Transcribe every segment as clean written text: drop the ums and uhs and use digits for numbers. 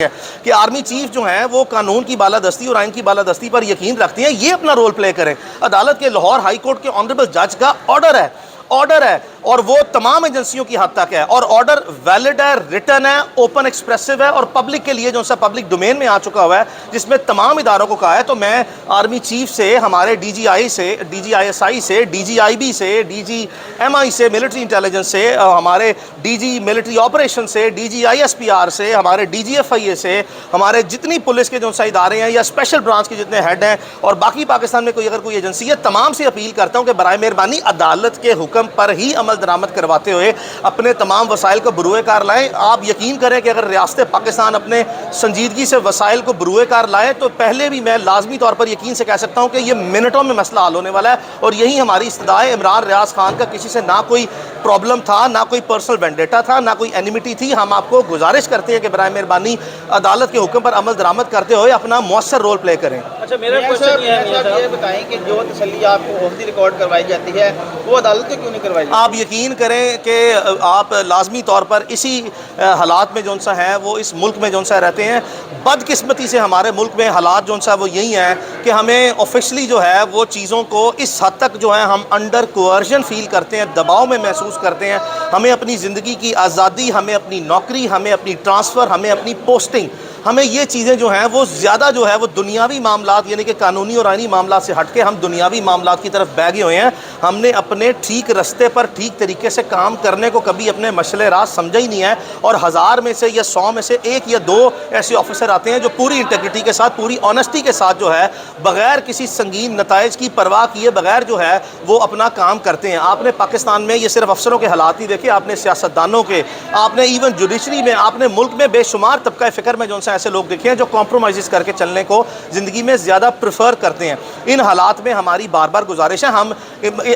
کہ army chief جو ہیں وہ قانون کی بالادستی اور آئین کی بالادستی پر یقین رکھتے ہیں، یہ اپنا رول پلے کریں۔ عدالت کے لاہور ہائی کورٹ کے آنریبل جج کا آرڈر ہے اور وہ تمام ایجنسیوں کی حد تک ہے، اور آرڈر ویلڈ ہے، ریٹن ہے، اوپن ایکسپریسو ہے اور پبلک کے لیے جو سا پبلک ڈومین میں آ چکا ہوا ہے، جس میں تمام اداروں کو کہا ہے۔ تو میں آرمی چیف سے، ہمارے ڈی جی آئی سے، D G I S I سے، ڈی جی آئی بی سے، ڈی جی ایم آئی سے، ملٹری انٹیلیجنس سے، ہمارے ڈی جی ملٹری آپریشن سے، D G I S P R سے، ہمارے ڈی جی ایف آئی اے سے، ہمارے جتنی پولیس کے جو سا ادارے ہیں یا اسپیشل برانچ کے جتنے ہیڈ ہیں اور باقی پاکستان میں اگر کوئی ایجنسی ہے، تمام سے اپیل کرتا ہوں کہ برائے مہربانی عدالت کے حکم پر ہی عمل درآمد کرواتے ہوئے اپنے تمام وسائل کو بروئے کار لائیں۔ آپ یقین کریں کہ اگر ریاست پاکستان اپنے سنجیدگی سے وسائل کو بروئے کار لائے تو پہلے بھی میں لازمی طور پر یقین سے کہہ سکتا ہوں کہ یہ منٹوں میں مسئلہ حل ہونے والا ہے، اور یہی ہماری استدعا ہے۔ عمران ریاض خان کا کسی سے نہ کوئی پرابلم تھا، نہ کوئی پرسنل وینڈیٹا تھا، نہ کوئی اینیمیٹی تھی۔ ہم آپ کو گزارش کرتے ہیں کہ برائے مہربانی عدالت کے حکم پر عمل درآمد کرتے ہوئے اپنا مؤثر رول پلے کریں۔ اچھا، میرا کوشچن یہ بتائیں کہ جو تسلی آپ کو آف دی ریکارڈ کروائی جاتی ہے وہ عدالت کو کیوں نہیں کروائی جاتی؟ آپ یقین کریں کہ آپ لازمی طور پر اسی حالات میں جون سا ہے وہ اس ملک میں جون سا رہتے ہیں۔ بدقسمتی سے ہمارے ملک میں حالات جون سا وہ یہی ہیں کہ ہمیں آفیشلی جو ہے وہ چیزوں کو اس حد تک جو ہے ہم انڈر کوئرژن فیل کرتے ہیں، دباؤ میں محسوس کرتے ہیں۔ ہمیں اپنی زندگی کی آزادی، ہمیں اپنی نوکری، ہمیں اپنی ٹرانسفر، ہمیں اپنی پوسٹنگ، ہمیں یہ چیزیں جو ہیں وہ زیادہ جو ہے وہ دنیاوی معاملات یعنی کہ قانونی اور آئینی معاملات سے ہٹ کے ہم دنیاوی معاملات کی طرف بہ گئے ہوئے ہیں۔ ہم نے اپنے ٹھیک رستے پر ٹھیک طریقے سے کام کرنے کو کبھی اپنے مشعل راہ سمجھا ہی نہیں ہے، اور 1000 میں سے یا 100 میں سے 1 یا 2 ایسے آفیسر آتے ہیں جو پوری انٹیگریٹی کے ساتھ، پوری آنیسٹی کے ساتھ جو ہے بغیر کسی سنگین نتائج کی پرواہ کیے بغیر جو ہے وہ اپنا کام کرتے ہیں۔ آپ نے پاکستان میں یہ صرف افسروں کے حالات نہیں دیکھے، آپ نے سیاستدانوں کے، آپ نے ایون جوڈیشری میں، آپ نے ملک میں بے شمار طبقہ فکر میں جو ایسے لوگ دیکھے ہیں جو کمپرومائزز کر کے چلنے کو زندگی میں زیادہ پریفر کرتے ہیں۔ ان حالات میں ہماری بار بار گزارش ہے، ہم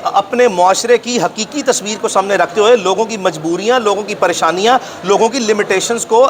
اپنے معاشرے کی حقیقی تصویر کو سامنے رکھتے ہوئے لوگوں کی مجبوریاں، لوگوں کی پریشانیاں، لوگوں کی لمیٹیشنز کو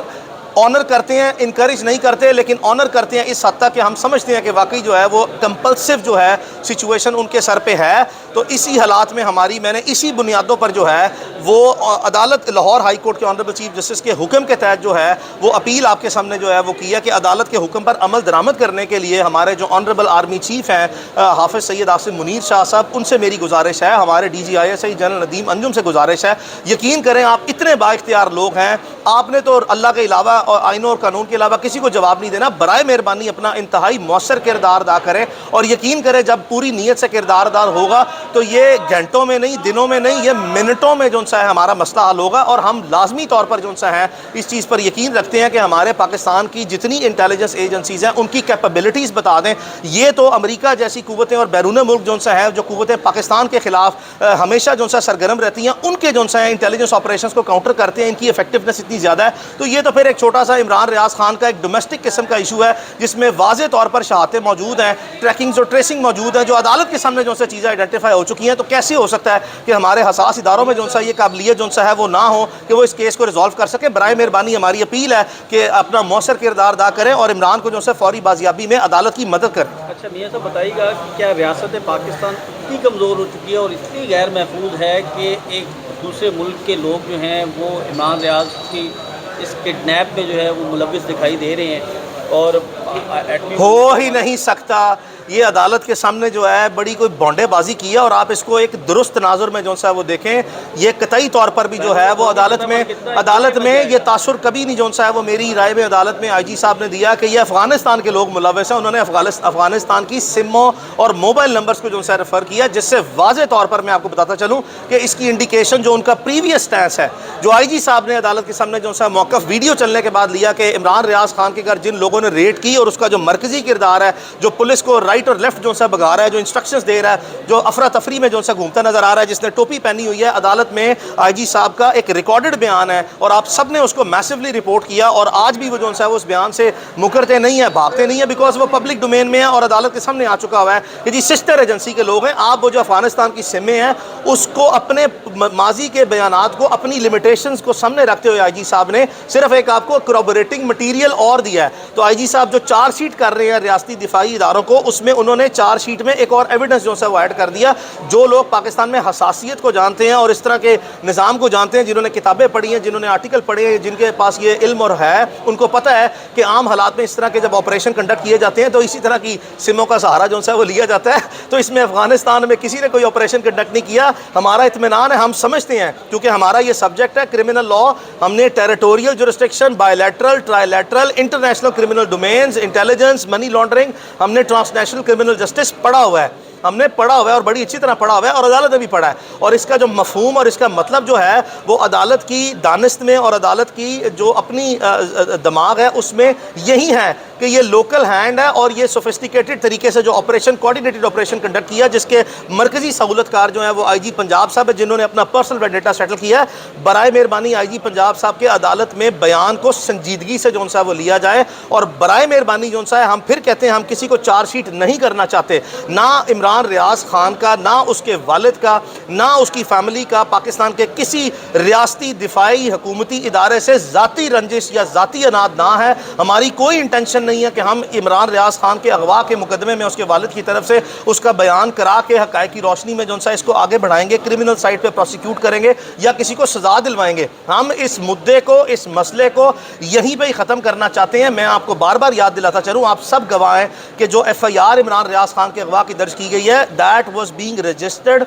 آنر کرتے ہیں، انکریج نہیں کرتے لیکن آنر کرتے ہیں اس حد تک کہ ہم سمجھتے ہیں کہ واقعی جو ہے وہ کمپلسو جو ہے سچویشن ان کے سر پہ ہے۔ تو اسی حالات میں میں نے اسی بنیادوں پر جو ہے وہ عدالت لاہور ہائی کورٹ کے آنریبل چیف جسٹس کے حکم کے تحت جو ہے وہ اپیل آپ کے سامنے جو ہے وہ کی ہے کہ عدالت کے حکم پر عمل درآمد کرنے کے لیے ہمارے جو آنریبل آرمی چیف ہیں حافظ سید آصف منیر شاہ صاحب، ان سے میری گزارش ہے، ہمارے D G I S I general Nadeem Anjum سے گزارش ہے۔ یقین کریں آپ اتنے با اختیار لوگ ہیں، آپ نے تو اللہ کے علاوہ اور آئینوں اور قانون کے علاوہ کسی کو جواب نہیں دینا، برائے مہربانی اپنا انتہائی مؤثر کردار ادا کریں، اور یقین کریں جب پوری نیت سے کردار ادا ہوگا تو یہ گھنٹوں میں نہیں، دنوں میں نہیں، یہ منٹوں میں جون سا ہے ہمارا مسئلہ حل ہوگا۔ اور ہم لازمی طور پر جون سا ہے اس چیز پر یقین رکھتے ہیں کہ ہمارے پاکستان کی جتنی انٹیلیجنس ایجنسیز ہیں ان کی کیپیبلٹیز بتا دیں۔ یہ تو امریکہ جیسی قوتیں اور بیرون ملک جون سا ہے جو قوتیں پاکستان کے خلاف ہمیشہ جون سا سرگرم رہتی ہیں، ان کے جون سا ہے انٹیلیجنس آپریشنز کو کاؤنٹر کرتے ہیں، ان کی ایفیکٹونیس اتنی زیادہ ہے۔ تو یہ تو پھر ایک چھوٹا سا عمران ریاض خان کا ایک ڈومیسٹک قسم کا ایشو ہے جس میں واضح طور پر شہادتیں موجود ہیں، ٹریکنگز اور ٹریسنگ موجود ہیں جو عدالت کے سامنے جو سے چیزیں آئیڈینٹیفائی ہو چکی ہیں۔ تو کیسے ہو سکتا ہے کہ ہمارے حساس اداروں میں جو سا یہ قابلیت جو سا ہے وہ نہ ہو کہ وہ اس کیس کو ریزالو کر سکے؟ برائے مہربانی ہماری اپیل ہے کہ اپنا مؤثر کردار ادا کریں اور عمران کو جو سے فوری بازیابی میں عدالت کی مدد کریں۔ اچھا میاں صاحب بتائیے گا کہ کیا ریاست پاکستان اتنی کمزور ہو چکی ہے اور اتنی غیر محفوظ ہے کہ ایک دوسرے ملک کے لوگ جو ہیں وہ عمران ریاض کی اس کڈنیپ میں جو ہے وہ ملوث دکھائی دے رہے ہیں؟ اور ہو ہی نہیں سکتا، یہ عدالت کے سامنے جو ہے بڑی کوئی بونڈے بازی کی ہے، اور آپ اس کو ایک درست تناظر میں جو سا وہ دیکھیں، یہ قطعی طور پر بھی جو ہے وہ عدالت میں یہ تاثر کبھی نہیں جو سا ہے وہ میری رائے میں عدالت میں آئی جی صاحب نے دیا کہ یہ افغانستان کے لوگ ملوث ہیں۔ انہوں نے افغانستان کی سموں اور موبائل نمبرز کو جو سا ریفر کیا، جس سے واضح طور پر میں آپ کو بتاتا چلوں کہ اس کی انڈیکیشن جو ان کا پریویس سٹینس ہے جو آئی جی صاحب نے عدالت کے سامنے جو سا موقف ویڈیو چلنے کے بعد لیا کہ عمران ریاض خان کے گھر جن لوگوں نے ریڈ کی اور اس کا جو مرکزی کردار ہے، جو پولیس کو رائٹ اور لیفٹ جو سا بگا رہا ہے، جو انسٹرکشنز دے رہا ہے، جو افراتفری میں جو سا گھومتا نظر آ رہا ہے، جس نے ٹوپی پہنی ہوئی ہے، عدالت میں آئی جی صاحب کا ایک ریکارڈڈ بیان ہے اور آپ سب نے اس کو میسیولی رپورٹ کیا، اور آج بھی وہ جو سا اس بیان سے مکرتے نہیں ہیں، بھاگتے نہیں ہیں، بیکاز وہ پبلک ڈومین میں ہے اور عدالت کے سامنے آ چکا ہوا ہے کہ جی سسٹر ایجنسی کے لوگ ہیں۔ آپ وہ جو افغانستان کی سمیں ہیں اس کو اپنے ماضی کے بیانات کو، اپنی لمیٹیشنز کو سامنے رکھتے ہوئے آئی جی صاحب نے صرف ایک آپ کو کورابوریٹنگ مٹیریل اور دیا ہے۔ تو آئی جی صاحب جو چارج شیٹ کر رہے ہیں ریاستی دفاعی اداروں کو، اس میں انہوں نے چارج شیٹ میں ایک اور ایویڈنس جو ہے وہ ایڈ کر دیا. جو لوگ پاکستان میں حساسیت کو جانتے ہیں اور اس طرح کے نظام کو جانتے ہیں، جنہوں نے کتابیں پڑھی ہیں، جنہوں نے آرٹیکل پڑھے ہیں، جن کے پاس یہ علم اور ہے، ان کو پتہ ہے کہ عام حالات میں اس طرح کے جب آپریشن کنڈکٹ کیے جاتے ہیں تو اسی طرح کی سموں کا سہارا جو ہے وہ لیا جاتا ہے. تو اس میں افغانستان میں کسی نے کوئی آپریشن کنڈکٹ نہیں کیا. ہمارا اطمینان ہے، ہم سمجھتے ہیں کیونکہ ہمارا یہ سبجیکٹ ہے کرمنل لا. ہم نے territorial jurisdiction, by lateral, try lateral, international criminal domains, intelligence, money laundering, ہم نے ٹرانس نیشنل کرمنل جسٹس پڑھا ہوا ہے. ہم نے پڑھا ہوا ہے اور بڑی اچھی طرح پڑھا ہوا ہے، اور عدالت نے بھی پڑھا ہے. اور اس کا جو مفہوم اور اس کا مطلب جو ہے وہ عدالت کی دانست میں اور عدالت کی جو اپنی دماغ ہے اس میں یہی ہے کہ یہ لوکل ہینڈ ہے اور یہ سوفسٹیکیٹڈ طریقے سے جو آپریشن، کوآرڈینیٹڈ آپریشن کنڈکٹ کیا، جس کے مرکزی سہولت کار جو ہیں وہ آئی جی پنجاب صاحب ہے، جنہوں نے اپنا پرسنل ڈیٹا سیٹل کیا ہے. برائے مہربانی آئی جی پنجاب صاحب کے عدالت میں بیان کو سنجیدگی سے جو ہے وہ لیا جائے. اور برائے مہربانی جو ہے ہم پھر کہتے ہیں، ہم کسی کو چارج شیٹ نہیں کرنا چاہتے، نہ عمران ریاض خان کا، نہ اس کے والد کا، نہ اس کی فیملی کا پاکستان کے کسی ریاستی دفاعی حکومتی ادارے سے ذاتی رنجش یا ذاتی اناد نہ ہے. ہماری کوئی انٹینشن نہیں ہے کہ ہم عمران ریاض خان کے اغوا کے مقدمے میں اس کے والد کی طرف سے اس کا بیان کرا کے حقائق کی روشنی میں جو ہے اس کو آگے بڑھائیں گے، کرمنل سائٹ پہ پروسیکیوٹ کریں گے یا کسی کو سزا دلوائیں گے. ہم اس مدعے کو، اس مسئلے کو یہیں پہ ہی ختم کرنا چاہتے ہیں. میں آپ کو بار بار یاد دلاتا چلوں، آپ سب گواہ ہیں کہ جو ایف آئی آر عمران ریاض خان کے اغوا کی درج کی گئی ہے، that was being registered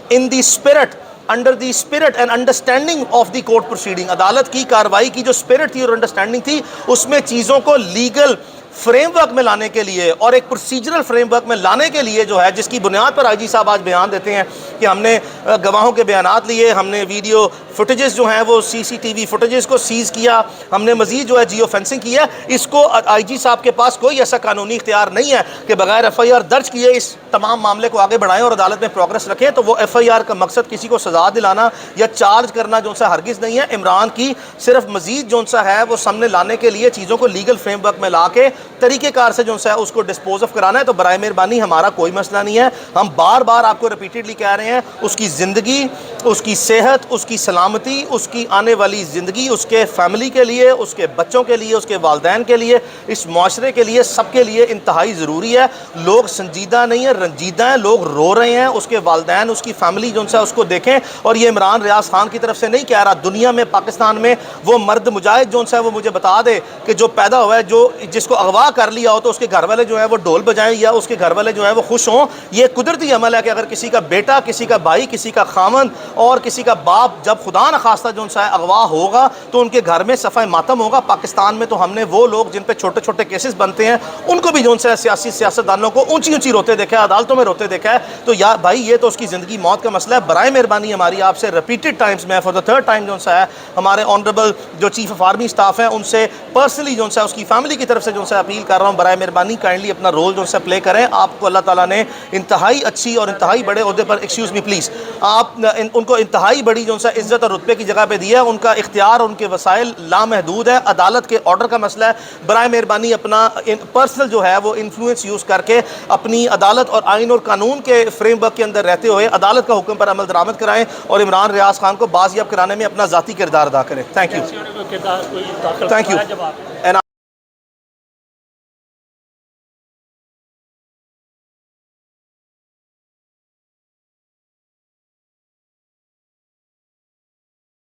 in the spirit, under the spirit and understanding of the court proceeding. عدالت کی کاروائی کی جو اسپرٹ تھی اور انڈرسٹینڈنگ تھی، اس میں چیزوں کو لیگل فریم ورک میں لانے کے لیے اور ایک پروسیجرل فریم ورک میں لانے کے لیے جو ہے، جس کی بنیاد پر آئی جی صاحب آج بیان دیتے ہیں کہ ہم نے گواہوں کے بیانات لیے، ہم نے ویڈیو فوٹیجز جو ہیں وہ سی سی ٹی وی فوٹیجز کو سیز کیا، ہم نے مزید جو ہے جیو فینسنگ کیا. اس کو آئی جی صاحب کے پاس کوئی ایسا قانونی اختیار نہیں ہے کہ بغیر ایف آئی آر درج کیے اس تمام معاملے کو آگے بڑھائیں اور عدالت میں پروگرس رکھیں. تو وہ ایف آئی آر کا مقصد کسی کو سزا دلانا یا چارج کرنا جو سا ہرگز نہیں ہے. عمران کی صرف مزید جو سا ہے وہ سامنے لانے کے لیے چیزوں کو لیگل فریم ورک میں لا کے طریقہ کار سے جو سا ہے اس کو ڈسپوز آف کرانا ہے. تو برائے مہربانی ہمارا کوئی مسئلہ نہیں ہے. ہم بار بار آپ کو ریپیٹڈلی کہہ رہے ہیں، اس کی زندگی، اس کی صحت، اس کی سلامتی، اس کی آنے والی زندگی، اس کے فیملی کے لیے، اس کے بچوں کے لیے، اس کے والدین کے لیے، اس معاشرے کے لیے، سب کے لیے انتہائی ضروری ہے. لوگ سنجیدہ نہیں ہیں، رنجیدہ ہیں، لوگ رو رہے ہیں. اس کے والدین، اس کی فیملی جو ہے اس کو دیکھیں. اور یہ عمران ریاض خان کی طرف سے نہیں کہہ رہا، دنیا میں، پاکستان میں وہ مرد مجاہد جو ہے وہ مجھے بتا دے کہ جو پیدا ہوا ہے، جو جس کو اغوا کر لیا ہو تو اس کے گھر والے جو ہے وہ ڈھول بجائیں یا اس کے گھر والے جو ہے وہ خوش ہوں. یہ قدرتی عمل ہے کہ اگر کسی کا بیٹا، کسی کا بھائی، کسی کا خامن اور کسی کا باپ جب خدا نخواستہ جو ہے اغوا ہوگا تو ان کے گھر میں صفحہ ماتم ہوگا. پاکستان میں تو ہم نے وہ لوگ جن پہ چھوٹے چھوٹے کیسز بنتے ہیں ان کو بھی جو ہے سیاستدانوں کو اونچی اونچی روتے دیکھا ہے، عدالتوں میں روتے دیکھا ہے. تو یا بھائی یہ تو اس کی زندگی موت کا مسئلہ ہے. برائے مہربانی ہماری آپ سے ریپیٹڈ ٹائمز میں فار دا تھرڈ ٹائم جو ہے ہمارے آنریبل جو چیف آف آرمی اسٹاف ہیں ان سے پرسنلی جو ہے اس کی فیملی کی طرف سے جو ہے اپیل کر رہا ہوں، برائے مہربانی کائنڈلی اپنا رول جو ہے پلے کریں. آپ کو اللہ تعالیٰ نے انتہائی اچھی اور انتہائی بڑے عہدے پر، ایکسکیوز می پلیز، آپ ان کو انتہائی بڑی جو ہے عزت اور رتبے کی جگہ پہ دیا ہے. ان کا اختیار، ان کے وسائل لامحدود ہے. عدالت کے آرڈر کا مسئلہ ہے. برائے مہربانی اپنا پرسنل جو ہے وہ انفلوئنس یوز کر کے اپنی عدالت اور آئین اور قانون کے فریم ورک کے اندر رہتے ہوئے عدالت کا حکم پر عمل درآمد کرائیں اور عمران ریاض خان کو بازیاب کرانے میں اپنا ذاتی کردار ادا کریں. Thank you.